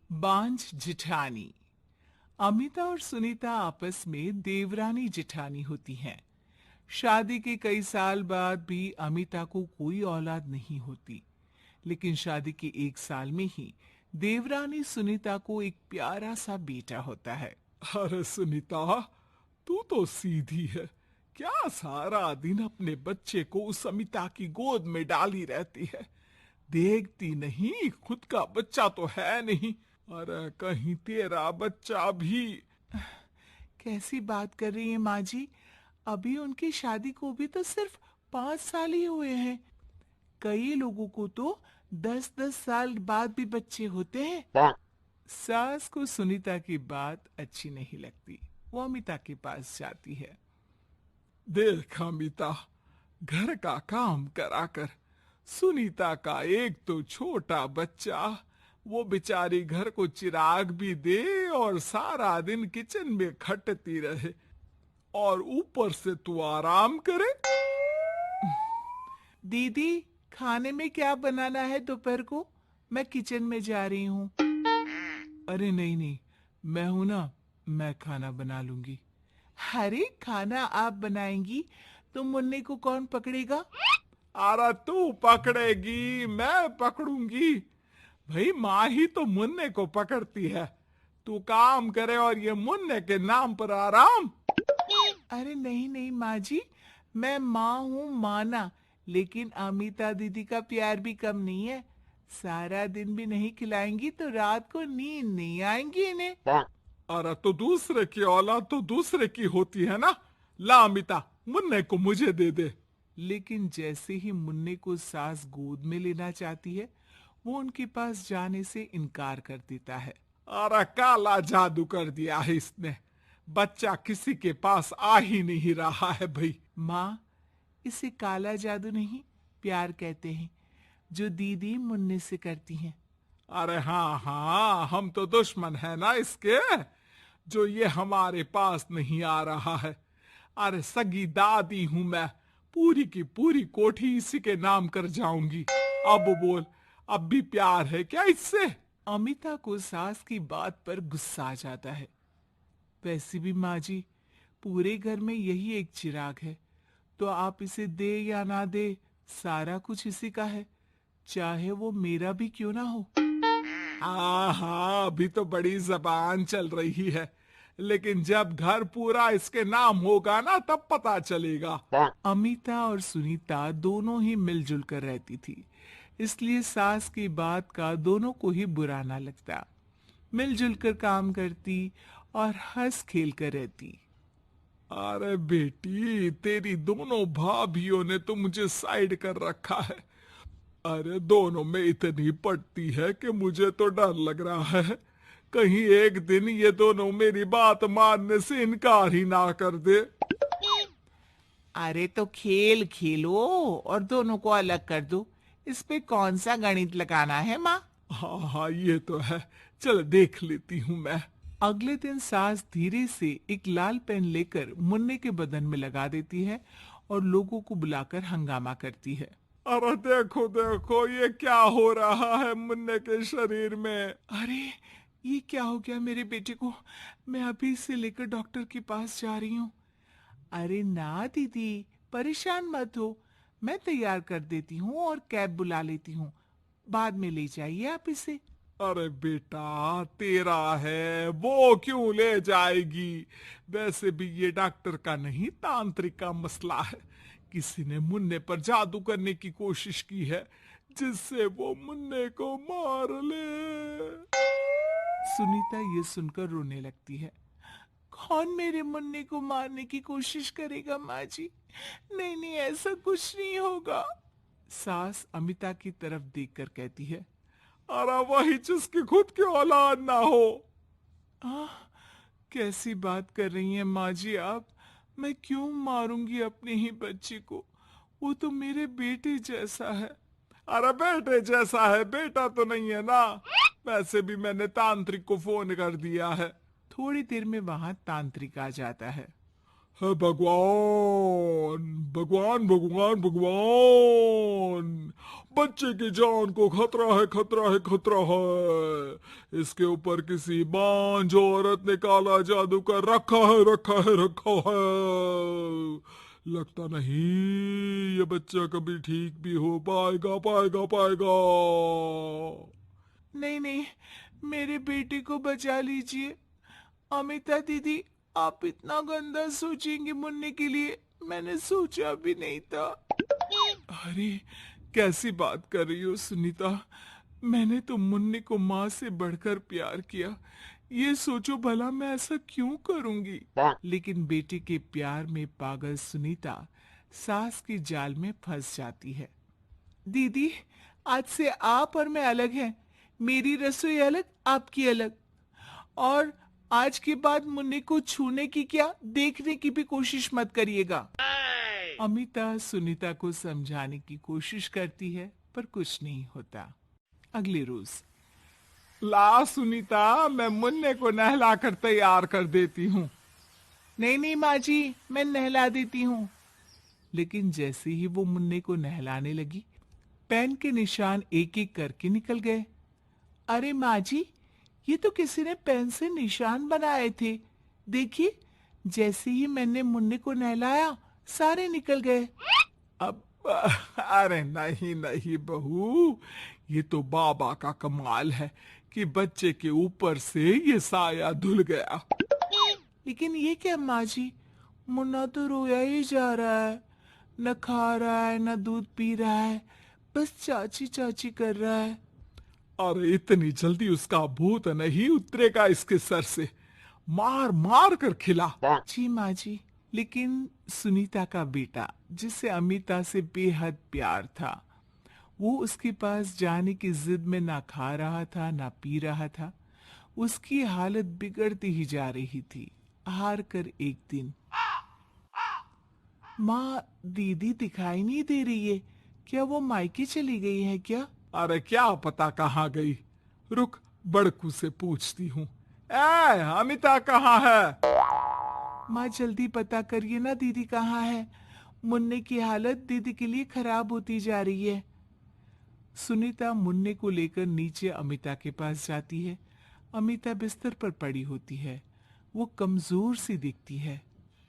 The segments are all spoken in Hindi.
बांझ जिठानी। अमिता और सुनीता आपस में देवरानी जिठानी होती हैं। शादी के कई साल बाद भी अमिता को कोई औलाद नहीं होती, लेकिन शादी के 1 साल में ही देवरानी सुनीता को एक प्यारा सा बेटा होता है। अरे सुनीता, तू तो सीधी है। क्या सारा दिन अपने बच्चे को उस अमिता की गोद में डाली रहती है। देखती नहीं, खुद का बच्चा तो है नहीं। अरे कहीं तेरा बच्चा भी। कैसी बात कर रही है माँ जी? अभी उनकी शादी को भी तो सिर्फ 5 साल ही हुए हैं। कई लोगों को तो 10-10 साल बाद भी बच्चे होते हैं। सास को सुनीता की बात अच्छी नहीं लगती। वो अमिता के पास जाती है। देख अमिता, घर का काम कराकर सुनीता का एक तो छोटा बच्चा, वो बेचारी घर को चिराग भी दे और सारा दिन किचन में खटती रहे, और ऊपर से तू आराम करे। दीदी, खाने में क्या बनाना है दोपहर को? मैं किचन में जा रही हूँ। अरे नहीं नहीं, मैं हूं ना, मैं खाना बना लूंगी। अरे खाना आप बनाएंगी तो मुन्ने को कौन पकड़ेगा? अरे तू पकड़ेगी, मैं पकड़ूंगी। भाई माँ ही तो मुन्ने को पकड़ती है। तू काम करे और ये मुन्ने के नाम पर आराम। अरे नहीं नहीं माँ जी, मैं माँ हूँ माना, लेकिन अमिता दीदी का प्यार भी कम नहीं है। सारा दिन भी नहीं खिलाएंगी तो रात को नींद नहीं आएंगी इन्हें। अरे तो दूसरे की औलाद तो दूसरे की होती है ना। ला अमिता, मुन्ने को मुझे दे दे। लेकिन जैसे ही मुन्ने को सास गोद में लेना चाहती है, वो उनके पास जाने से इनकार कर देता है। अरे काला जादू कर दिया है इसने। बच्चा किसी के पास आ ही नहीं रहा है भाई। माँ, इसे काला जादू नहीं, प्यार कहते हैं, जो दीदी मुन्ने से करती हैं। अरे हाँ हाँ, हम तो दुश्मन है ना इसके, जो ये हमारे पास नहीं आ रहा है। अरे सगी दादी हूं मैं, पूरी की पूरी कोठी इसी के नाम कर जाऊंगी। अब बोल, अब भी प्यार है क्या इससे? अमिता को सास की बात पर गुस्सा आ जाता है। वैसे भी माँ जी, पूरे घर में यही एक चिराग है, तो आप इसे दे या ना दे, सारा कुछ इसी का है, चाहे वो मेरा भी क्यों ना हो। हाँ हाँ, अभी तो बड़ी जबान चल रही है, लेकिन जब घर पूरा इसके नाम होगा ना, तब पता चलेगा। अमिता और सुनीता दोनों ही मिलजुल कर रहती थी, इसलिए सास की बात का दोनों को ही बुरा ना लगता। मिलजुल कर काम करती और हंस खेल कर रहती। अरे बेटी, तेरी दोनों भाभियों ने तो मुझे साइड कर रखा है। अरे दोनों में इतनी पड़ती है कि मुझे तो डर लग रहा है, कहीं एक दिन ये दोनों मेरी बात मानने से इनकार ही ना कर दे। अरे तो खेल खेलो और दोनों को अलग कर दो, इस पे कौन सा गणित लगाना है माँ? हाँ हाँ, ये तो है, चल देख लेती हूँ मैं। अगले दिन सास धीरे से एक लाल पेन लेकर मुन्ने के बदन में लगा देती है और लोगों को बुलाकर हंगामा करती है। अरे देखो देखो, ये क्या हो रहा है मुन्ने के शरीर में? अरे ये क्या हो गया मेरे बेटे को? मैं अभी से लेकर डॉक्टर के पास जा रही हूँ। अरे ना दीदी, परेशान मत हो, मैं तैयार कर देती हूँ और कैब बुला लेती हूँ, बाद में ले जाइए आप इसे। अरे बेटा, तेरा है, वो क्यों ले जाएगी? वैसे भी ये डॉक्टर का नहीं, तांत्रिक का मसला है। किसी ने मुन्ने पर जादू करने की कोशिश की है, जिससे वो मुन्ने को मार ले। सुनीता ये सुनकर रोने लगती है। कौन मेरे मुन्ने को मारने की कोशिश करेगा माँ जी? नहीं नहीं, ऐसा कुछ नहीं होगा। सास अमिता की तरफ देखकर कहती है, अरे वही जिसकी खुद की औलाद ना हो। आह, कैसी बात कर रही हैं माँ जी आप? मैं क्यों मारूंगी अपने ही बच्चे को? वो तो मेरे बेटे जैसा है। अरे बेटे जैसा है, बेटा तो नहीं है ना। वैसे भी मैंने तांत्रिक को फोन कर दिया है। थोड़ी देर में वहां तांत्रिक आ जाता है। हे भगवान, भगवान भगवान भगवान, बच्चे की जान को खतरा है, खतरा है, खतरा है। इसके ऊपर किसी बांझ औरत ने काला जादू कर रखा है, रखा है, रखा है। लगता नहीं ये बच्चा कभी ठीक भी हो पाएगा, पाएगा, पाएगा। नहीं नहीं, मेरे बेटे को बचा लीजिए। अमिता दीदी, आप इतना गंदा सोचेंगे मुन्ने के लिए, मैंने सोचा भी नहीं था। अरे, कैसी बात कर रही हो सुनीता? मैंने तो मुन्ने को माँ से बढ़कर प्यार किया। ये सोचो भला मैं ऐसा क्यों करूंगी? लेकिन बेटे के प्यार में पागल सुनीता सास के जाल में फंस जाती है। दीदी, आज से आप और मैं अलग हैं। मेरी रसोई अलग, आपकी अलग। और आज के बाद मुन्ने को छूने की क्या, देखने की भी कोशिश मत करिएगा। अमिता सुनीता को समझाने की कोशिश करती है, पर कुछ नहीं होता। अगले रोज, ला सुनीता, मैं मुन्ने को नहला कर तैयार कर देती हूँ। नहीं नहीं माँ जी, मैं नहला देती हूँ। लेकिन जैसे ही वो मुन्ने को नहलाने लगी, पेन के निशान एक एक करके निकल गए। अरे माँ जी, ये तो किसी ने पेन से निशान बनाए थे। देखिए, जैसे ही मैंने मुन्ने को नहलाया, सारे निकल गए। अब अरे नहीं नहीं बहू, ये तो बाबा का कमाल है कि बच्चे के ऊपर से ये साया धुल गया। लेकिन ये क्या माँ जी, मुन्ना तो रोया ही जा रहा है, न खा रहा है न दूध पी रहा है, बस चाची चाची कर रहा है। अरे इतनी जल्दी उसका भूत नहीं उतरेगा इसके सर से, मार मार कर खिला। जी माँ जी। लेकिन सुनीता का बेटा, जिसे अमिता से बेहद प्यार था, वो उसके पास जाने की जिद में ना खा रहा था ना पी रहा था। उसकी हालत बिगड़ती ही जा रही थी। हार कर एक दिन, माँ, दीदी दिखाई नहीं दे रही है, क्या वो मायके चली गई है क्या? अरे क्या पता कहाँ गई, रुक बड़कू से पूछती हूँ। ए अमिता कहाँ है? माँ जल्दी पता करिए ना, दीदी कहाँ है? मुन्ने की हालत दीदी के लिए खराब होती जा रही है। सुनीता मुन्ने को लेकर नीचे अमिता के पास जाती है। अमिता बिस्तर पर पड़ी होती है। वो कमजोर सी दिखती है।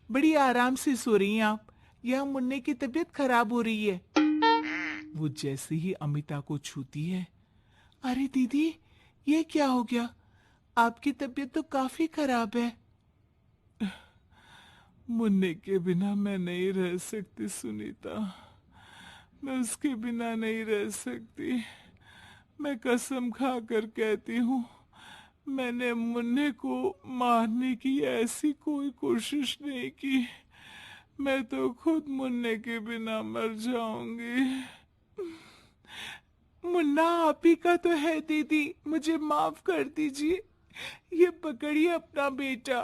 बड़ी आराम से सो रही हैं आप, या मुन्ने की तबीयत खराब हो रही है? वो जैसे ही अमिता को छूती है, अरे दीदी, ये क्या हो गया? आपकी तबीयत तो काफी खराब है। मुन्ने के बिना मैं नहीं रह सकती सुनीता, मैं उसके बिना नहीं रह सकती। मैं कसम खा कर कहती हूँ, मैंने मुन्ने को मारने की ऐसी कोई कोशिश नहीं की। मैं तो खुद मुन्ने के बिना मर जाऊंगी। मुन्ना आप ही का तो है दीदी, मुझे माफ कर दीजिए। ये पकड़िए अपना बेटा,